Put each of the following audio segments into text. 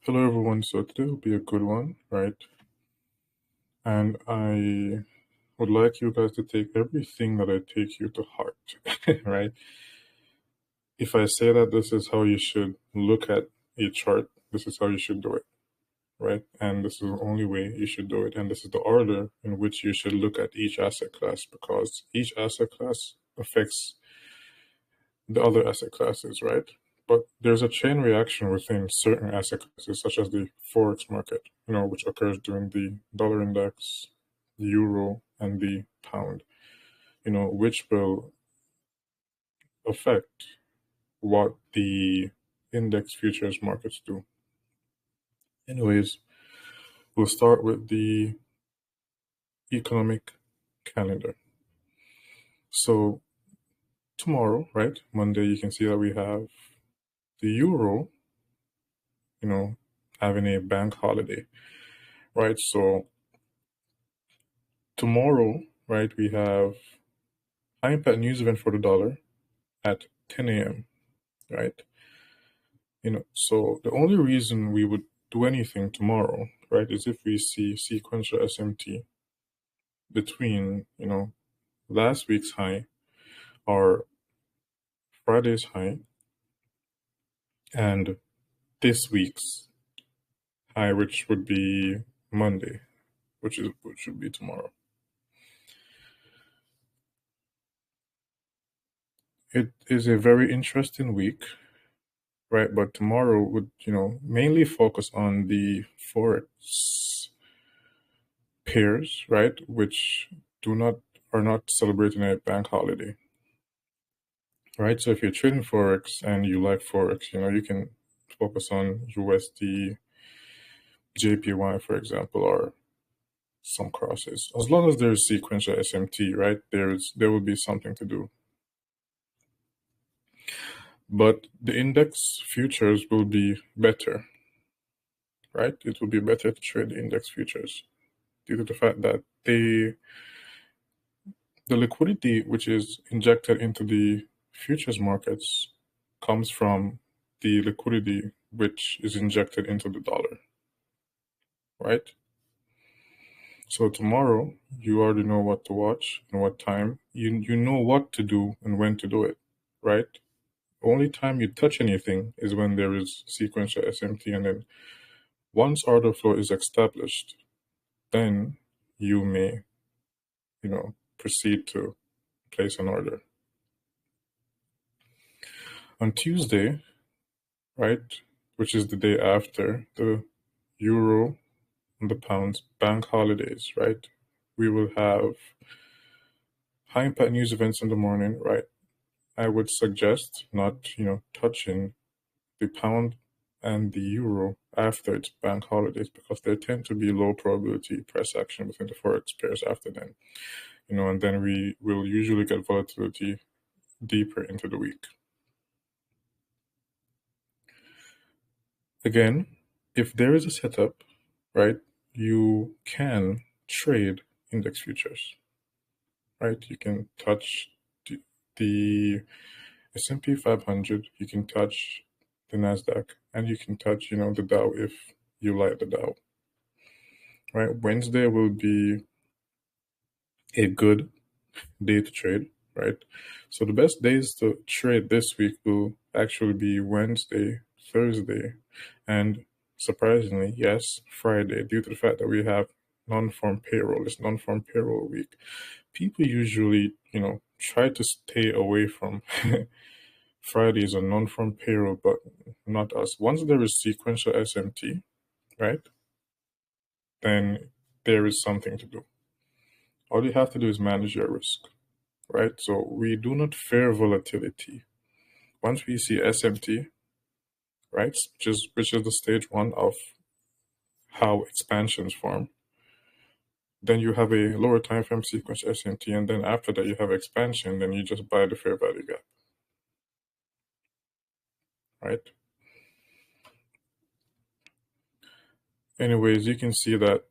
Hello, everyone. So today will be a good one, right? And I would like you guys to take everything that I take you to heart, right? If I say that this is how you should look at a chart, this is how you should do it, right? And this is the only way you should do it. And this is the order in which you should look at each asset class because each asset class affects the other asset classes, right? But there's a chain reaction within certain asset classes, such as the forex market, which occurs during the dollar index, the euro, and the pound, which will affect what the index futures markets do. Anyways, we'll start with the economic calendar. So tomorrow, right, Monday, you can see that we have the euro, having a bank holiday, right? So tomorrow, right, we have high impact news event for the dollar at 10 a.m., right? So the only reason we would do anything tomorrow, right, is if we see sequential SMT between, last week's high or Friday's high and this week's high, which would be Monday, which would be tomorrow. It is a very interesting week, right? But tomorrow would, mainly focus on the forex pairs, right? Which are not celebrating a bank holiday, right? So if you're trading forex and you like forex, you can focus on USD, JPY, for example, or some crosses. As long as there's sequential SMT, right? There will be something to do. But the index futures will be better, right? It will be better to trade the index futures due to the fact that the liquidity which is injected into the futures markets comes from the liquidity which is injected into the dollar, right? So tomorrow, you already know what to watch and what time. You know what to do and when to do it, right? Only time you touch anything is when there is sequential SMT, and then once order flow is established, then you may, proceed to place an order. On Tuesday, right, which is the day after the euro and the pound's bank holidays, right, we will have high impact news events in the morning, right? I would suggest not, touching the pound and the euro after its bank holidays because there tend to be low probability price action within the forex pairs after then, and then we will usually get volatility deeper into the week. Again, if there is a setup, right, you can trade index futures, right? You can touch the S&P 500, you can touch the NASDAQ, and you can touch, the Dow if you like the Dow, right? Wednesday will be a good day to trade, right? So the best days to trade this week will actually be Wednesday, Thursday, and surprisingly, yes, Friday, due to the fact that we have non-farm payroll. It's non-farm payroll week. People usually, try to stay away from Fridays on non-farm payroll, but not us. Once there is sequential SMT, right, then there is something to do. All you have to do is manage your risk, right? So we do not fear volatility. Once we see SMT, right, which is the stage one of how expansions form, then you have a lower time frame sequence SMT, and then after that you have expansion, then you just buy the fair value gap, right? Anyways, you can see that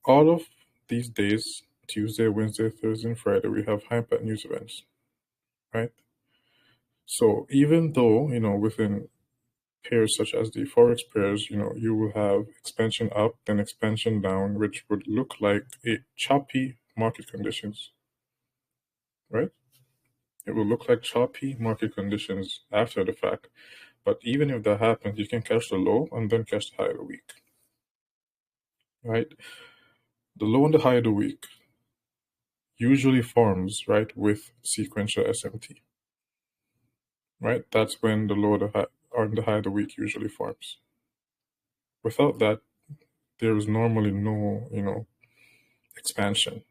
all of these days, Tuesday, Wednesday, Thursday, and Friday, we have high impact news events, right? So even though, within pairs such as the Forex pairs, you will have expansion up, then expansion down, which would look like a choppy market conditions, right? It will look like choppy market conditions after the fact. But even if that happens, you can catch the low and then catch the high of the week, right? The low and the high of the week usually forms, right, with sequential SMT, right? That's when the low and the high of the week usually forms. Without that, there is normally no, expansion.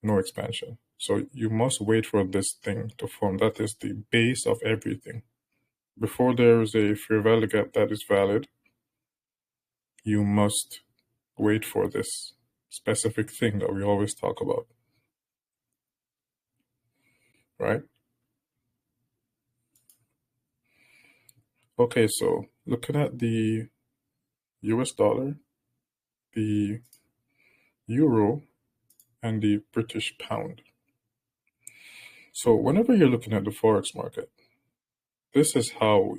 No expansion. So you must wait for this thing to form. That is the base of everything. Before there is a fair value gap that is valid, you must wait for this specific thing that we always talk about, right? Okay, so looking at the US dollar, the euro, and the British pound. So whenever you're looking at the Forex market, this is how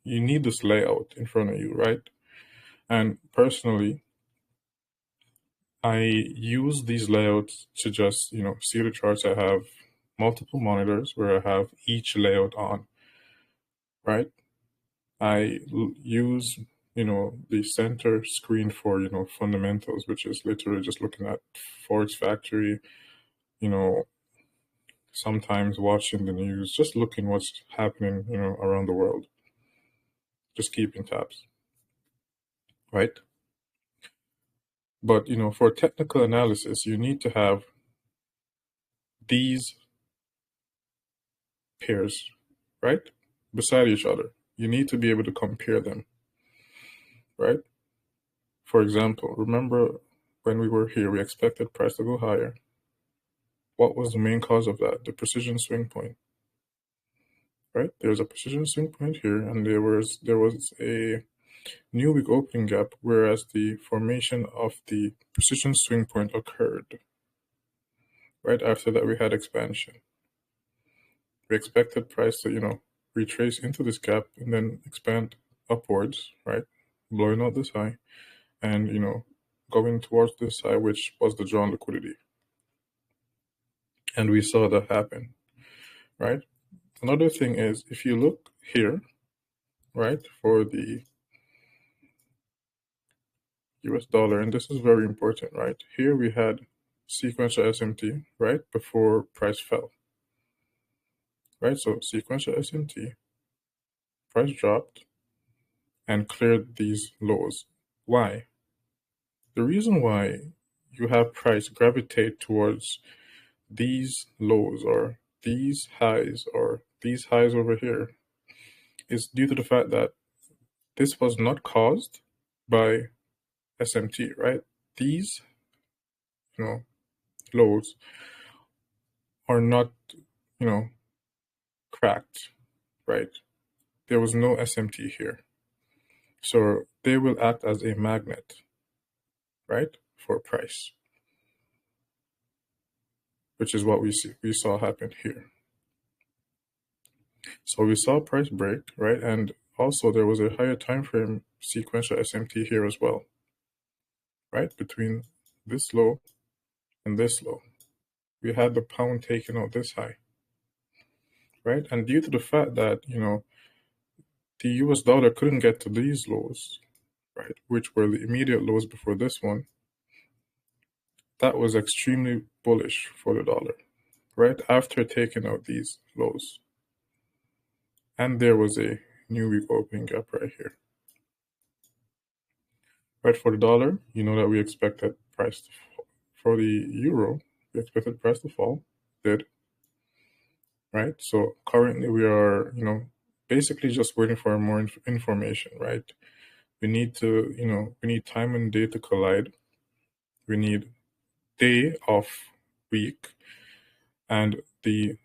you need this layout in front of you, right? And personally, I use these layouts to just, see the charts. I have multiple monitors where I have each layout on, right? I use, the center screen for, fundamentals, which is literally just looking at Forex Factory, you know, sometimes watching the news, just looking what's happening, around the world, just keeping tabs, right? But, for technical analysis, you need to have these pairs, right, beside each other. You need to be able to compare them, right? For example, remember when we were here, we expected price to go higher. What was the main cause of that? The precision swing point, right? There's a precision swing point here, and there was a new week opening gap, whereas the formation of the precision swing point occurred. Right after that, we had expansion. We expected price to, retrace into this gap and then expand upwards, right? Blowing out this high and, going towards this high, which was the drawn liquidity. And we saw that happen, right? Another thing is, if you look here, right, for the US dollar, and this is very important, right? Here we had sequential SMT, right, before price fell, right? So sequential SMT, price dropped and cleared these lows. Why? The reason why you have price gravitate towards these lows or these highs over here is due to the fact that this was not caused by SMT, right? These, lows are not, cracked, right? There was no SMT here. So they will act as a magnet, right, for price, which is what we saw happen here. So we saw price break, right? And also there was a higher time frame sequential SMT here as well, right? Between this low and this low. We had the pound taking out this high, right? And due to the fact that, the US dollar couldn't get to these lows, right, which were the immediate lows before this one, that was extremely bullish for the dollar, right, after taking out these lows. And there was a new week opening gap right here. Right, for the dollar, you know that we expected price to fall. For the euro, we expected price to fall, did, right? So currently we are, basically just waiting for more information, right? We need to, we need time and day to collide. We need day of week and the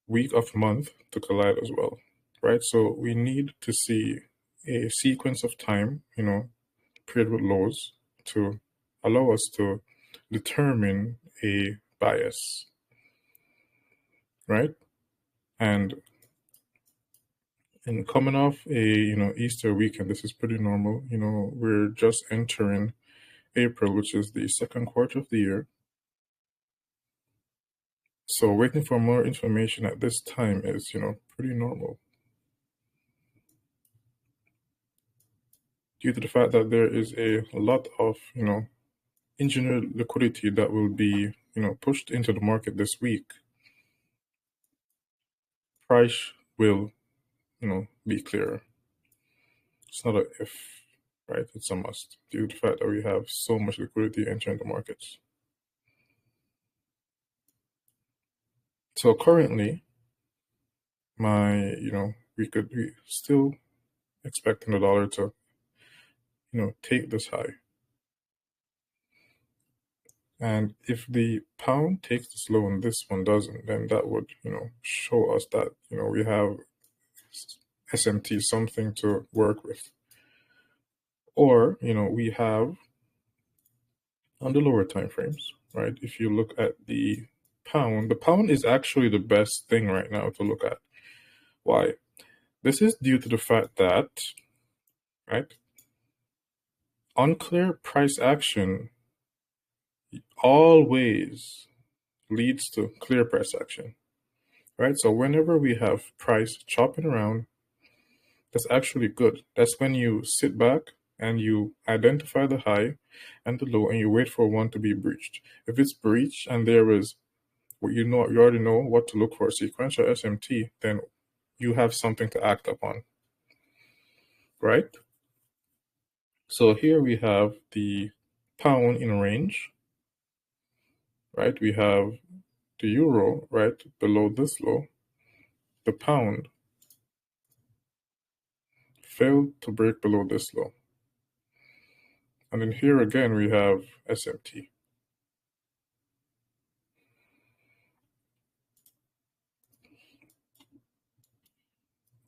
week of month to collide as well, right? So we need to see a sequence of time, period with lows to allow us to determine a bias, right? And And coming off a, Easter weekend, this is pretty normal. We're just entering April, which is the second quarter of the year. So waiting for more information at this time is, pretty normal. Due to the fact that there is a lot of, engineered liquidity that will be, pushed into the market this week, price will, be clearer. It's not a if, right? It's a must due to the fact that we have so much liquidity entering the markets. So currently, we still expecting the dollar to, take this high. And if the pound takes this low and this one doesn't, then that would, show us that, we have SMT, something to work with. Or, we have on the lower time frames, right? If you look at the pound is actually the best thing right now to look at. Why? This is due to the fact that, right, unclear price action always leads to clear price action, right? So whenever we have price chopping around, that's actually good. That's when you sit back and you identify the high and the low and you wait for one to be breached. If it's breached and there is you already know what to look for, sequential SMT, then you have something to act upon, right? So here we have the pound in range, right? We have the euro, right, below this low. The pound failed to break below this low. And then here again, we have SMT.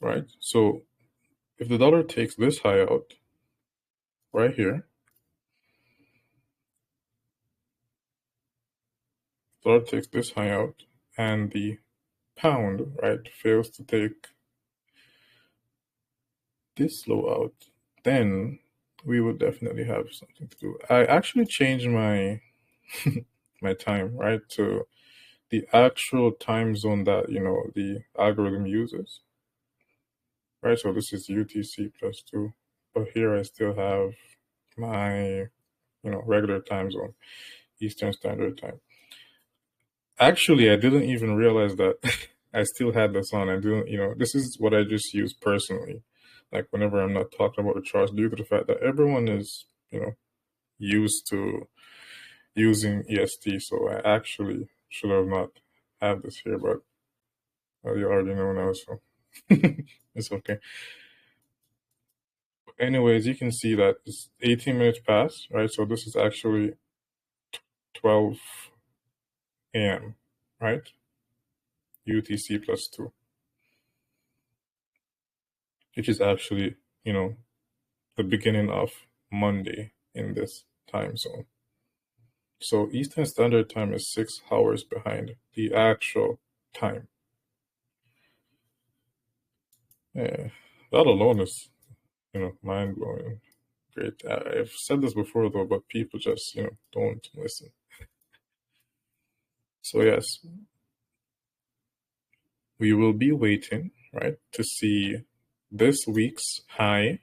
Right? So if the dollar takes this high out, right here, dollar takes this high out, and the pound, right, fails to take this low out, then we would definitely have something to do. I actually changed my my time, right, to the actual time zone that, the algorithm uses. Right, so this is UTC plus 2, but here I still have my, regular time zone, Eastern Standard Time. Actually, I didn't even realize that I still had this on. I didn't, this is what I just use personally. Like whenever I'm not talking about the charts, due to the fact that everyone is, used to using EST. So I actually should have not had this here, but you already know now, so it's okay. Anyways, you can see that it's 18 minutes past, right? So this is actually 12 a.m., right? UTC plus 2, which is actually, the beginning of Monday in this time zone. So Eastern Standard Time is 6 hours behind the actual time. Yeah, that alone is, mind blowing. Great. I've said this before though, but people just, don't listen. So yes, we will be waiting, right, to see this week's high,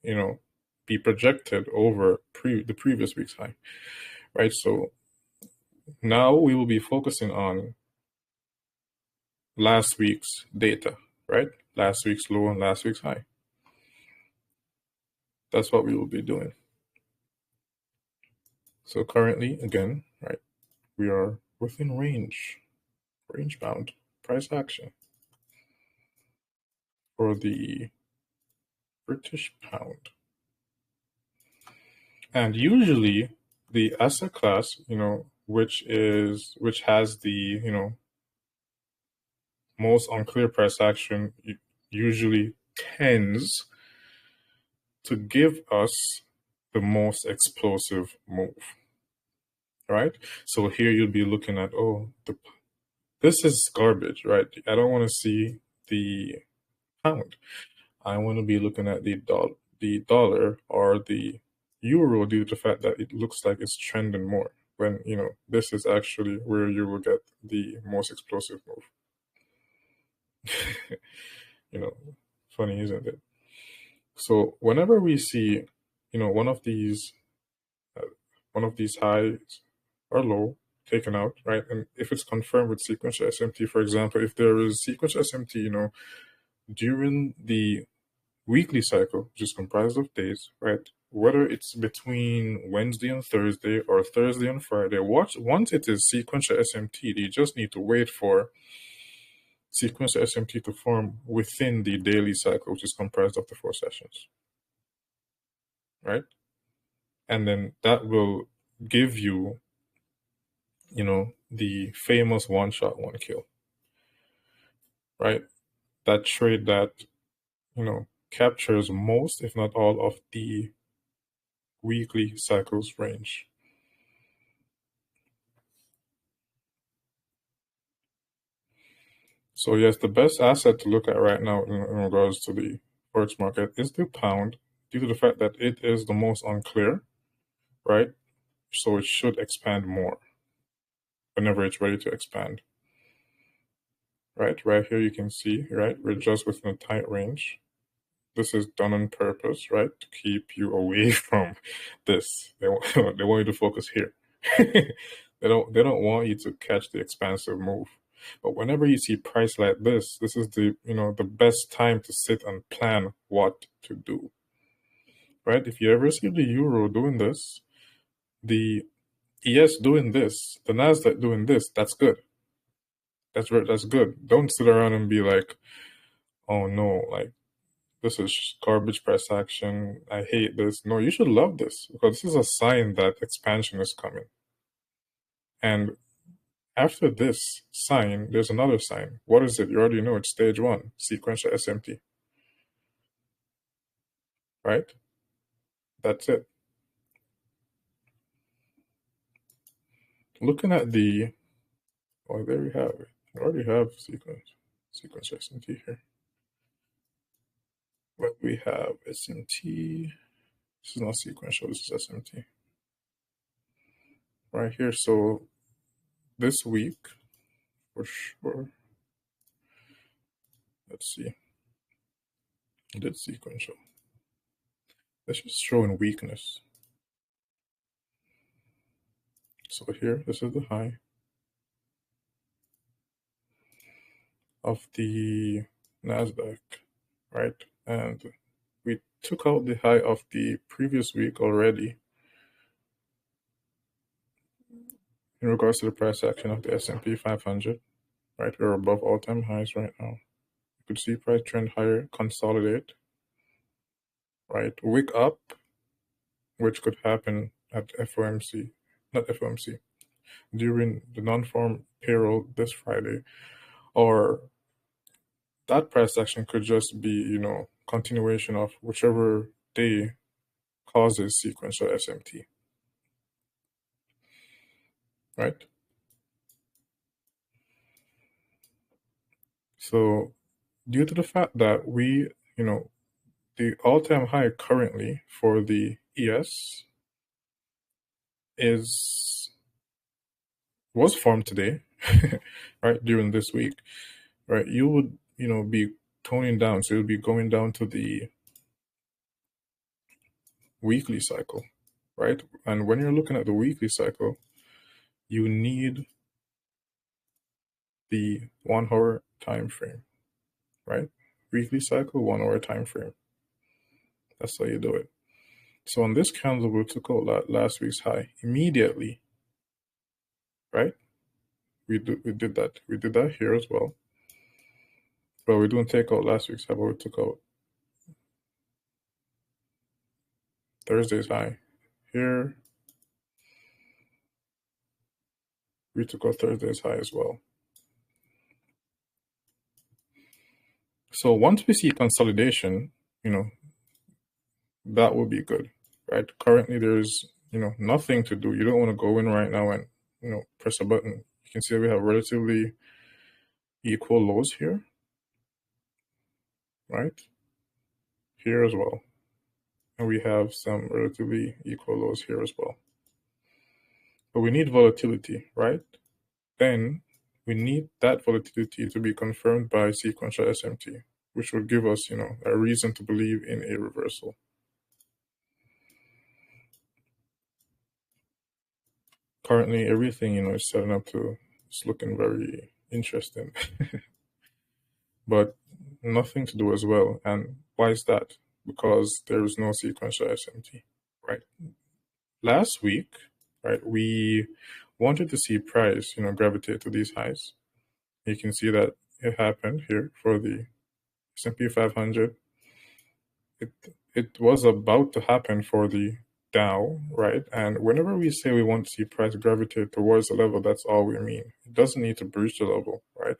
be projected over the previous week's high, right? So now we will be focusing on last week's data, right? Last week's low and last week's high. That's what we will be doing. So currently, again, right, we are within range bound price action for the British pound. And usually the asset class, which has the, most unclear price action usually tends to give us the most explosive move, right? So here you'll be looking at, this is garbage, right? I don't want to see the pound. I want to be looking at the dollar or the euro due to the fact that it looks like it's trending more when, this is actually where you will get the most explosive move. you know, Funny, isn't it? So whenever we see, one of these highs or low taken out, right? And if it's confirmed with sequential SMT, for example, if there is sequential SMT, during the weekly cycle, which is comprised of days, right? Whether it's between Wednesday and Thursday or Thursday and Friday, once it is sequential SMT, you just need to wait for sequential SMT to form within the daily cycle, which is comprised of the 4 sessions, right? And then that will give you, the famous one shot, one kill, right? That trade that, captures most, if not all, of the weekly cycles range. So yes, the best asset to look at right now in regards to the forex market is the pound, due to the fact that it is the most unclear, right? So it should expand more whenever it's ready to expand. Right here you can see, right, we're just within a tight range. This is done on purpose, right, to keep you away from this. They want you to focus here. They don't want you to catch the expansive move. But whenever you see price like this is the the best time to sit and plan what to do. Right? If you ever see the euro doing this, the ES doing this, the Nasdaq doing this, that's good. That's good. Don't sit around and be like, oh no, like this is garbage price action. I hate this. No, you should love this, because this is a sign that expansion is coming. And after this sign, there's another sign. What is it? You already know it's stage 1, sequential SMT. Right? That's it. Looking at the, oh, there we have it. We already have sequence SMT here. But we have SMT. This is not sequential, this is SMT. Right here. So this week, for sure, let's see. It did sequential. That's just showing weakness. So here, this is the high of the Nasdaq, right? And we took out the high of the previous week already in regards to the price action of the S&P 500, right? We're above all-time highs right now. You could see price trend higher, consolidate, right? Wick up, which could happen at FOMC, not FOMC, during the non-farm payroll this Friday, or that price action could just be, continuation of whichever day causes sequential SMT, right? So due to the fact that we, the all-time high currently for the ES was formed today, right, during this week, right, you would, be toning down. So it would be going down to the weekly cycle, right? And when you're looking at the weekly cycle, you need the 1 hour time frame, right? Weekly cycle, 1 hour time frame. That's how you do it. So on this candle, we took out last week's high immediately, right? We did that. We did that here as well. But we didn't take out last week's high, but we took out Thursday's high. Here, we took out Thursday's high as well. So once we see consolidation, that will be good, right? Currently, there's, nothing to do. You don't want to go in right now and, press a button. You can see we have relatively equal lows here, right? Here as well. And we have some relatively equal lows here as well. But we need volatility, right? Then we need that volatility to be confirmed by sequential SMT, which will give us, a reason to believe in a reversal. Currently, everything, is setting up to, it's looking very interesting, but nothing to do as well. And why is that? Because there is no sequential SMT, right? Last week, right, we wanted to see price, gravitate to these highs. You can see that it happened here for the S&P 500. It was about to happen for the Dow, right? And whenever we say we want to see price gravitate towards the level, that's all we mean. It doesn't need to breach the level, right?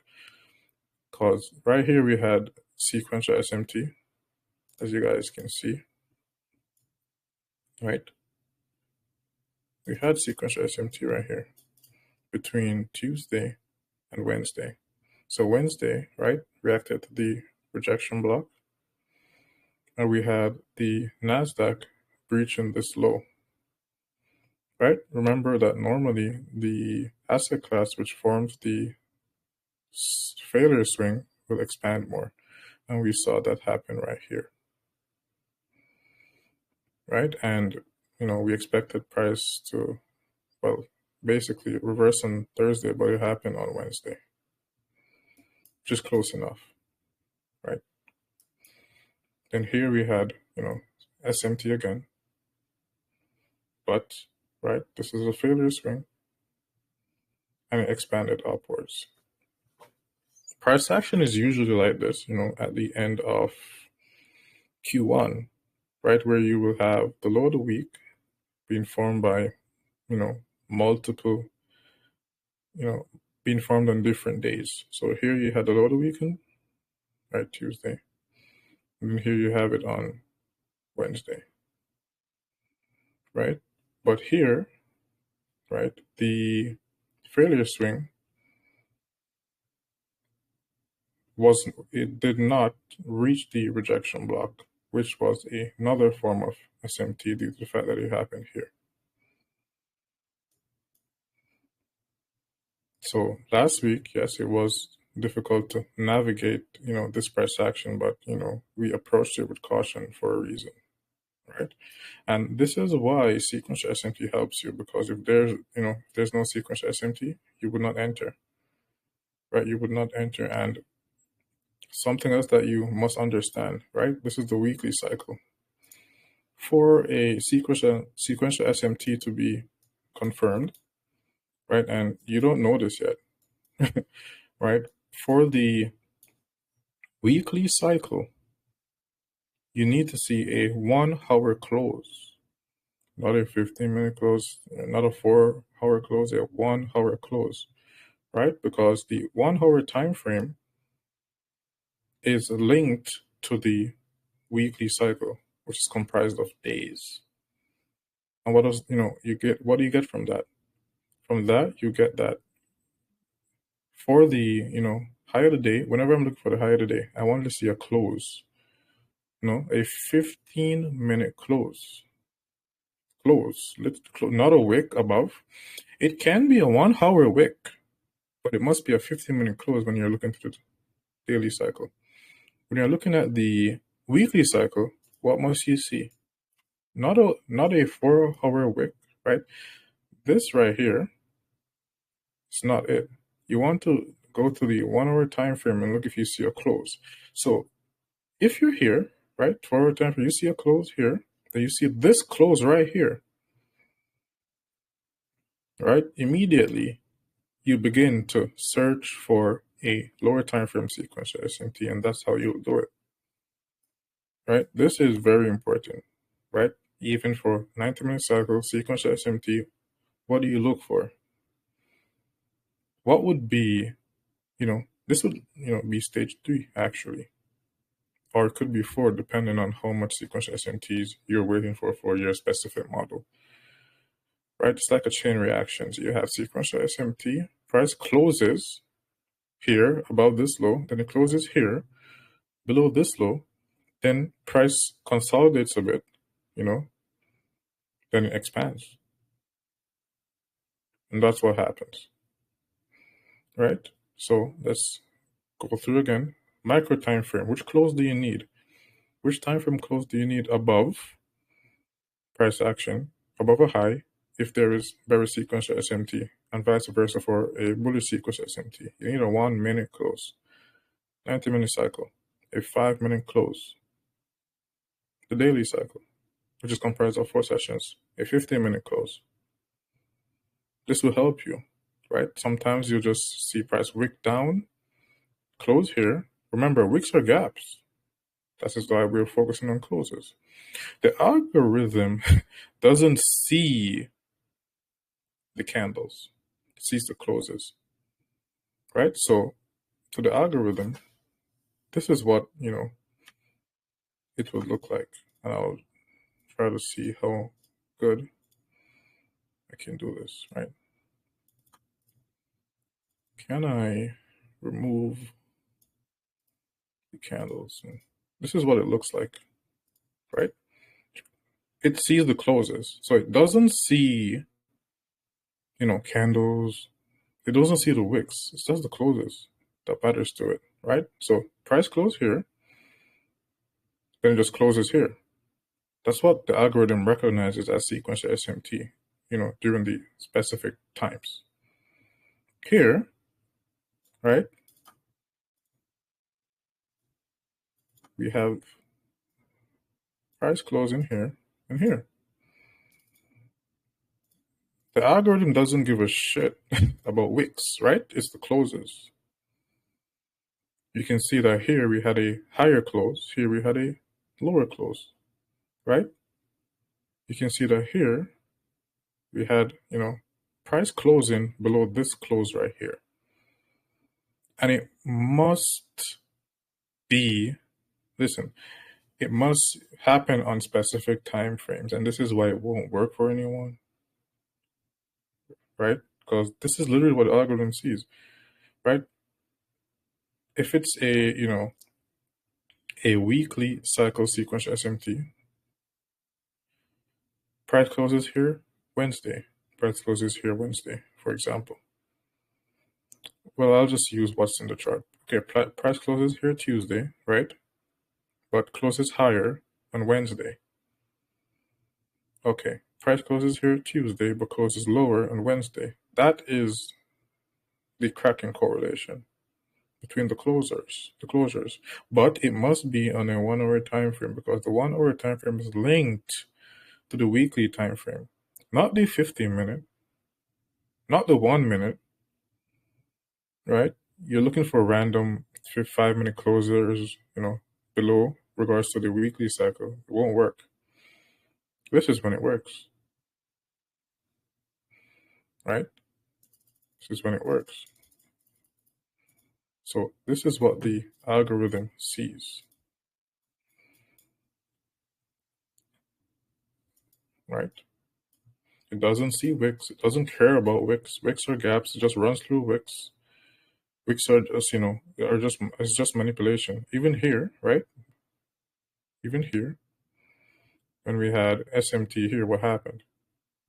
Because right here we had sequential SMT, as you guys can see, right? We had sequential SMT right here between Tuesday and Wednesday. So Wednesday, right, reacted to the rejection block, and we had the NASDAQ breaching this low, right? Remember that normally the asset class which forms the failure swing will expand more, and we saw that happen right here, right? And we expected price to, well, basically reverse on Thursday, but it happened on Wednesday, just close enough, right? Then here we had SMT again, but right, this is a failure swing, and it expanded upwards. Price action is usually like this, at the end of Q1, right, where you will have the low of the week being formed by, multiple, being formed on different days. So here you had the low of the weekend, right, Tuesday, and then here you have it on Wednesday, right? But here, right, the failure swing it did not reach the rejection block, which was another form of SMT due to the fact that it happened here. So last week, yes, it was difficult to navigate, this price action, but, we approached it with caution for a reason, right? And this is why sequential SMT helps you, because if there's no sequential SMT, you would not enter, right? You would not enter. And something else that you must understand, right? This is the weekly cycle. For a sequential SMT to be confirmed, right? And you don't know this yet, right? For the weekly cycle, you need to see a 1 hour close, not a 15-minute close, not a 4-hour close, a 1 hour close, right? Because the 1 hour time frame is linked to the weekly cycle, which is comprised of days. And what does, what do you get from that? From that, you get that for the, high of the day, whenever I'm looking for the high of the day, I want to see a close, a 15-minute close. Not a wick above. It can be a 1 hour wick, but it must be a 15-minute close when you're looking to the daily cycle. When you're looking at the weekly cycle, what must you see? Not a 4-hour wick, right? This right here, it's not it. You want to go to the 1 hour time frame and look if you see a close. So if you're here, right, 4 hour time frame, you see a close here, then you see this close right here, right? Immediately, you begin to search for a lower time frame sequential SMT, and that's how you'll do it, right? This is very important, right? Even for 90-minute cycle sequential SMT, what do you look for? What would be, this would, be stage 3 actually, or it could be 4 depending on how much sequential SMTs you're waiting for your specific model, right? It's like a chain reaction. So you have sequential SMT, price closes here above this low, then it closes here, below this low, then price consolidates a bit, then it expands. And that's what happens, right? So let's go through again. Micro time frame, which close do you need? Which time frame close do you need above price action, above a high, if there is bearish sequential SMT, and vice versa for a bullish sequential SMT? You need a 1 minute close, 90-minute cycle, a 5-minute close, the daily cycle, which is comprised of 4 sessions, a 15-minute close. This will help you, right? Sometimes you'll just see price wick down, close here. Remember, wicks are gaps. That is why we're focusing on closes. The algorithm doesn't see the candles, it sees the closes, right? So to the algorithm, this is what, it would look like. And I'll try to see how good I can do this, right? Can I remove the candles? This is what it looks like, right? It sees the closes. So it doesn't see, candles. It doesn't see the wicks. It's just the closes that matters to it, right? So price close here, then it just closes here. That's what the algorithm recognizes as sequential SMT, during the specific times. Here, right, we have price closing here and here. The algorithm doesn't give a shit about wicks, right? It's the closes. You can see that here we had a higher close, here we had a lower close, right? You can see that here we had, price closing below this close right here. And it must be, listen, it must happen on specific time frames. And this is why it won't work for anyone, right? Because this is literally what the algorithm sees, right? If it's a weekly cycle sequential SMT, price closes here Wednesday, price closes here Wednesday, for example. Well, I'll just use what's in the chart. Okay, price closes here Tuesday, right? But closes higher on Wednesday. Okay, price closes here Tuesday, but closes lower on Wednesday. That is the cracking correlation between the closures. But it must be on a 1 hour time frame, because the 1 hour time frame is linked to the weekly time frame, not the 15-minute, not the 1 minute, right? You're looking for random 5-minute closers, below regards to the weekly cycle. It won't work. This is when it works, right? This is when it works. So this is what the algorithm sees, right? It doesn't see wicks. It doesn't care about wicks. Wicks are gaps. It just runs through wicks. Wicks are just, it's just manipulation. Even here, right? Even here, when we had SMT here, what happened?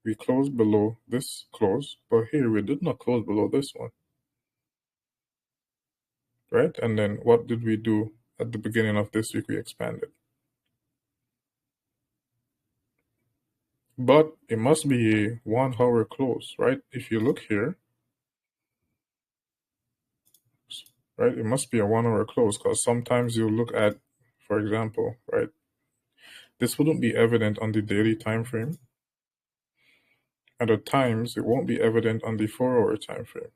We closed below this close, but here we did not close below this one, right? And then what did we do at the beginning of this week? We expanded. But it must be a 1 hour close, right? If you look here, right, it must be a 1 hour close, because sometimes you look at, for example, right, this wouldn't be evident on the daily time frame. And at times it won't be evident on the 4 hour time frame,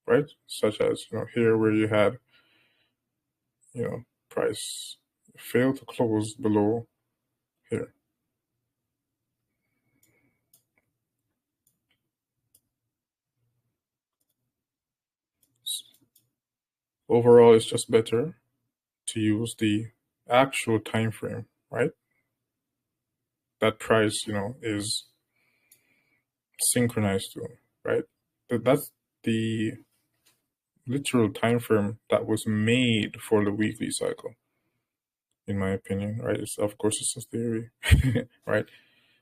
right? Such as, here where you had, price fail to close below here. Overall, it's just better to use the actual time frame, right? That price, is synchronized to, right? That's the literal time frame that was made for the weekly cycle. in my opinion, right? It's, of course, it's a theory, right?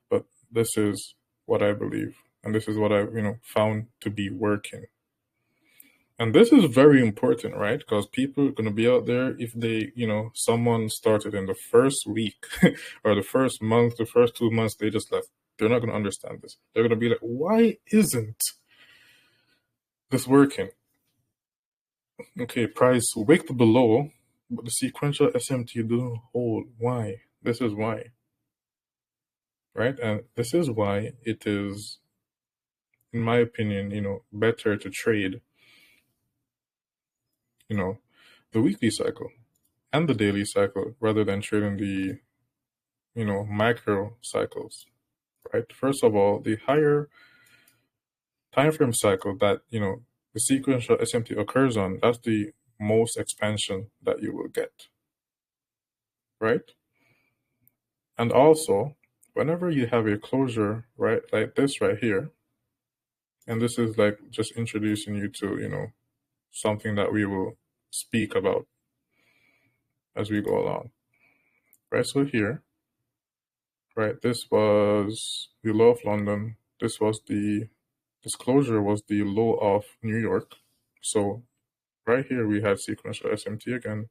But this is what I believe, and this is what I, found to be working. And this is very important, right? Because people are going to be out there if they, someone started in the first week or the first month, the first 2 months, they just left. They're not going to understand this. They're going to be like, why isn't this working? Okay, price wicked below, but the sequential SMT didn't hold. Why? This is why, right? And this is why it is, in my opinion, better to trade, the weekly cycle and the daily cycle rather than trading the, micro cycles, right? First of all, the higher time frame cycle that, the sequential SMT occurs on, that's the most expansion that you will get, right? And also, whenever you have a closure, right, like this right here, and this is like just introducing you to, something that we will speak about as we go along, right? So here, right, this was the low of London. This closure was the low of New York. So right here, we had sequential SMT again,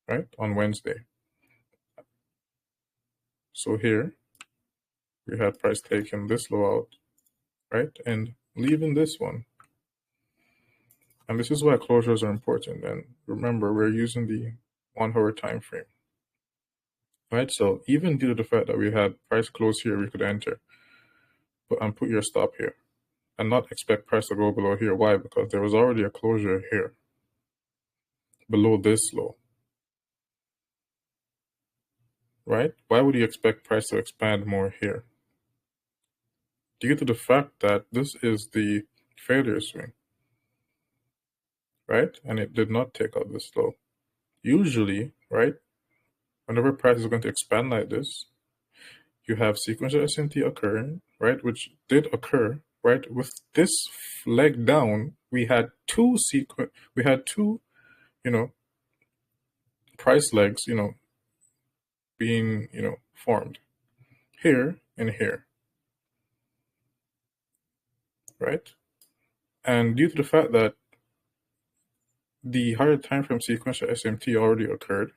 right, on Wednesday. So here, we had price taking this low out, right, and leaving this one. And this is why closures are important. And remember, we're using the 1 hour time frame, right? So even due to the fact that we had price close here, we could enter and put your stop here and not expect price to go below here. Why? Because there was already a closure here below this low, right? Why would you expect price to expand more here? Due to the fact that this is the failure swing, right? And it did not take out this low. Usually, right, whenever price is going to expand like this, you have sequential SMT occurring, right, which did occur, right? With this leg down, we had two, price legs, being, formed here and here, right? And due to the fact that the higher time frame sequential SMT already occurred,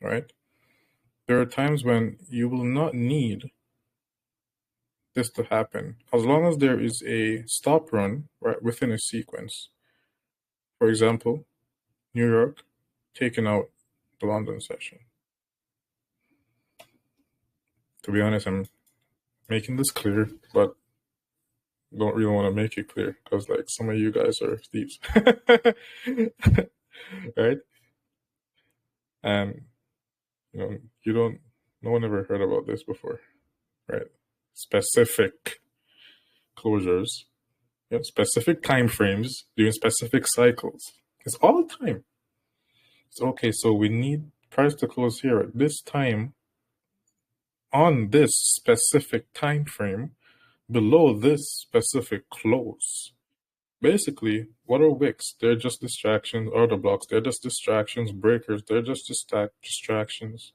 right? There are times when you will not need this to happen as long as there is a stop run right within a sequence. For example, New York taking out the London session. To be honest, I'm making this clear, but don't really want to make it clear because like some of you guys are thieves. Right? And you don't, no one ever heard about this before, right? Specific closures, specific time frames during specific cycles. It's all the time. So okay, so we need price to close here at this time on this specific time frame below this specific close. Basically, what are wicks? They're just distractions. Order blocks, they're just distractions. Breakers, they're just distractions.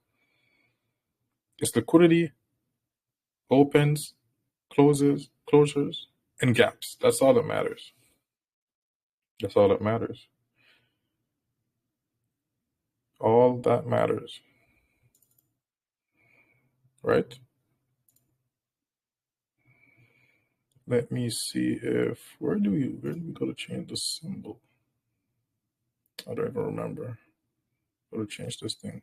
It's liquidity, opens, closes, closures, and gaps. That's all that matters. That's all that matters. All that matters. Right? Let me see if where do we go to change the symbol? I don't even remember. Go to change this thing.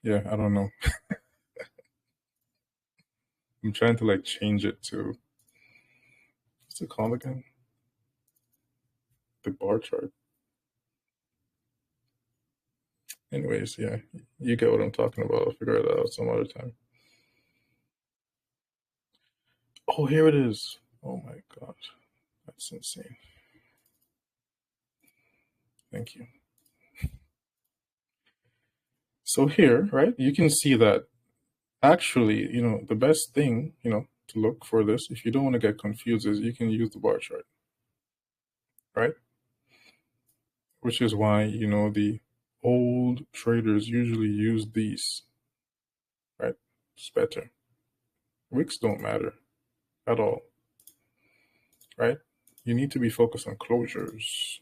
Yeah, I don't know. I'm trying to like change it to what's it called again? The bar chart. Anyways, yeah, you get what I'm talking about. I'll figure it out some other time. Oh, here it is. Oh my god. That's insane. Thank you. So here, right, you can see that actually, the best thing, to look for this, if you don't want to get confused, is you can use the bar chart. right? Which is why, the old traders usually use these, right? It's better. Wicks don't matter at all, right? You need to be focused on closures,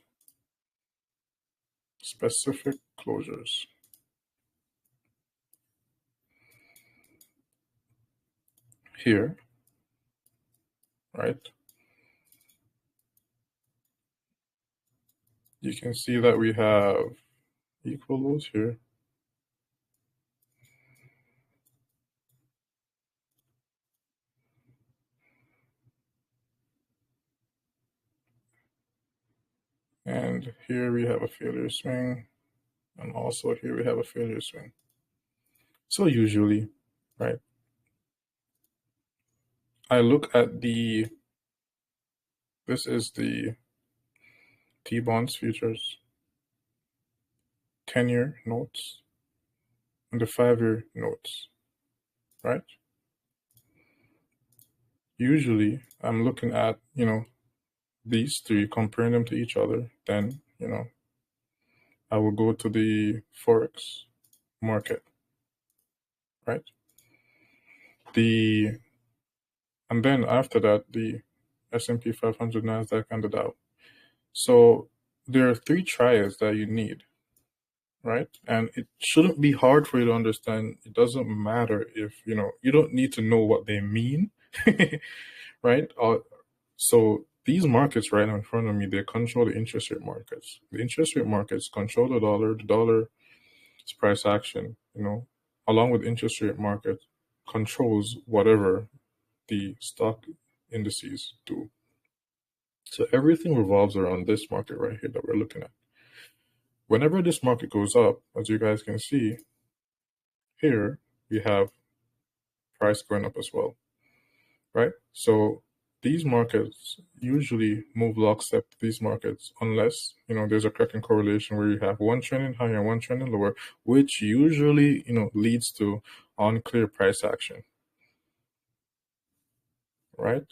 specific closures. Here, right? You can see that we have equal lows here. And here we have a failure swing. And also here we have a failure swing. So usually, right, I look at this is the T-bonds futures, 10-year notes, and the 5-year notes, right? Usually I'm looking at, these three, comparing them to each other. Then, I will go to the Forex market, right? And then after that, the S&P 500, NASDAQ, and the Dow. So there are three triads that you need, right? And it shouldn't be hard for you to understand. It doesn't matter if, you don't need to know what they mean, right? So these markets right in front of me, they control the interest rate markets. The interest rate markets control the dollar. The dollar's price action, along with interest rate market, controls whatever the stock indices do. So everything revolves around this market right here that we're looking at. Whenever this market goes up, as you guys can see, here we have price going up as well, right? So these markets usually move lockstep to these markets unless, there's a cracking correlation where you have one trending higher and one trending lower, which usually, leads to unclear price action, right?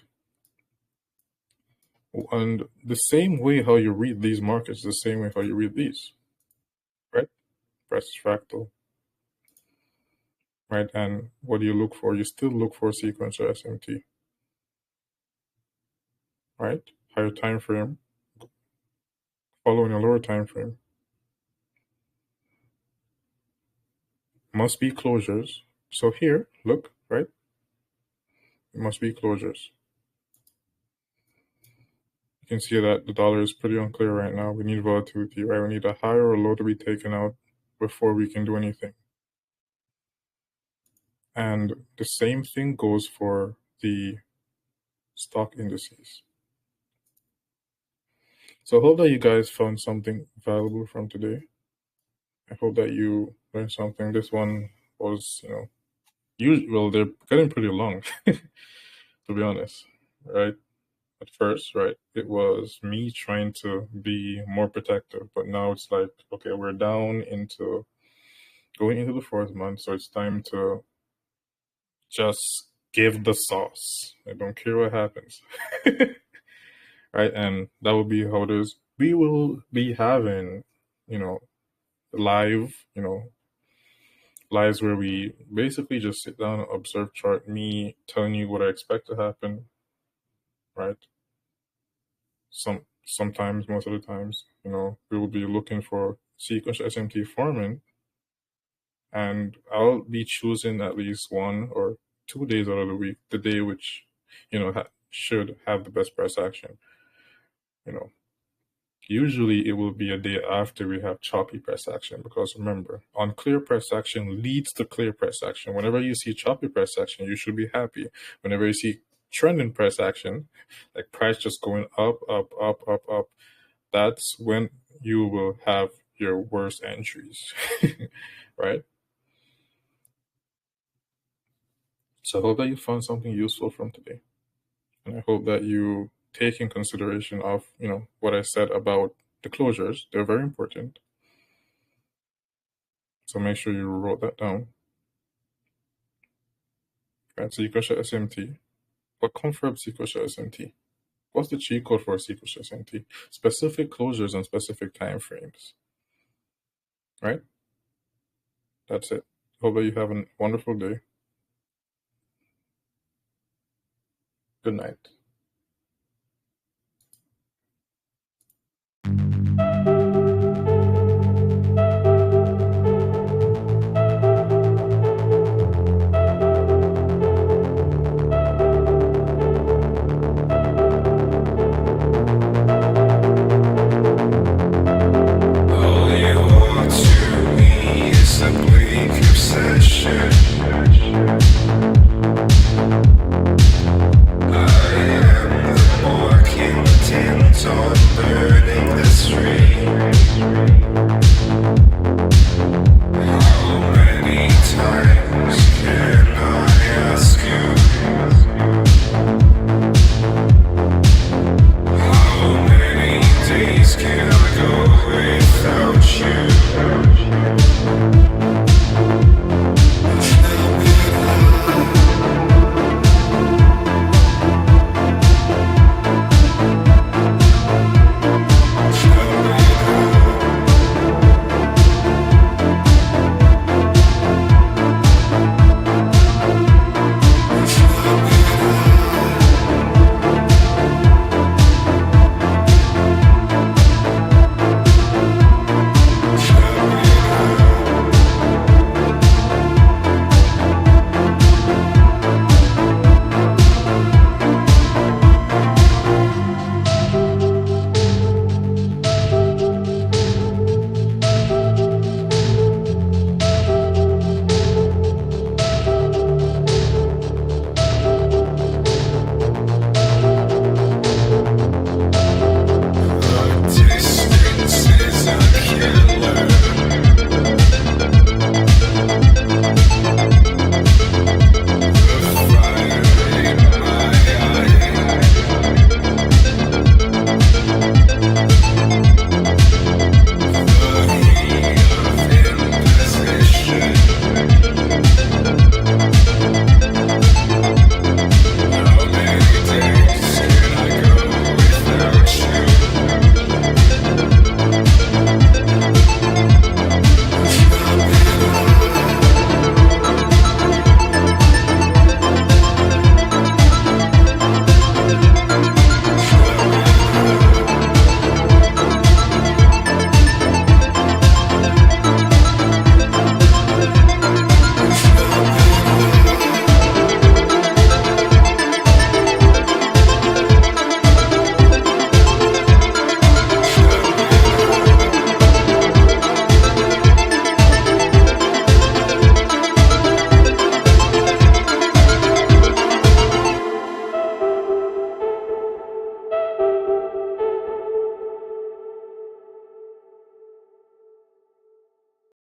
And the same way how you read these markets, the same way how you read these, right? Price fractal, right? And what do you look for? You still look for sequential SMT, right? Higher time frame, following a lower time frame. Must be closures. So here, look, right? It must be closures. You can see that the dollar is pretty unclear right now. We need volatility, right? We need a high or a low to be taken out before we can do anything. And the same thing goes for the stock indices. So I hope that you guys found something valuable from today. I hope that you learned something. This one was, well, they're getting pretty long, to be honest, right? At first, right, it was me trying to be more protective, but now it's like, okay, we're going into the 4th month, so it's time to just give the sauce. I don't care what happens. Right, and that will be how it is. We will be having, live, lives where we basically just sit down and observe chart, me telling you what I expect to happen, right? Sometimes, most of the times, we will be looking for sequential SMT forming, and I'll be choosing at least 1 or 2 days out of the week, the day which, should have the best price action. Usually it will be a day after we have choppy price action, because remember, unclear price action leads to clear price action. Whenever you see choppy price action, you should be happy. Whenever you see trending price action, like price just going up, up, up, up, up, that's when you will have your worst entries, right? So I hope that you found something useful from today. And I hope that you take in consideration of, what I said about the closures. They're very important. So make sure you wrote that down. Right, so sequential SMT. What confirms sequential SMT? What's the cheat code for a SQL SNT? Specific closures and specific time frames, right? That's it. Hope that you have a wonderful day. Good night.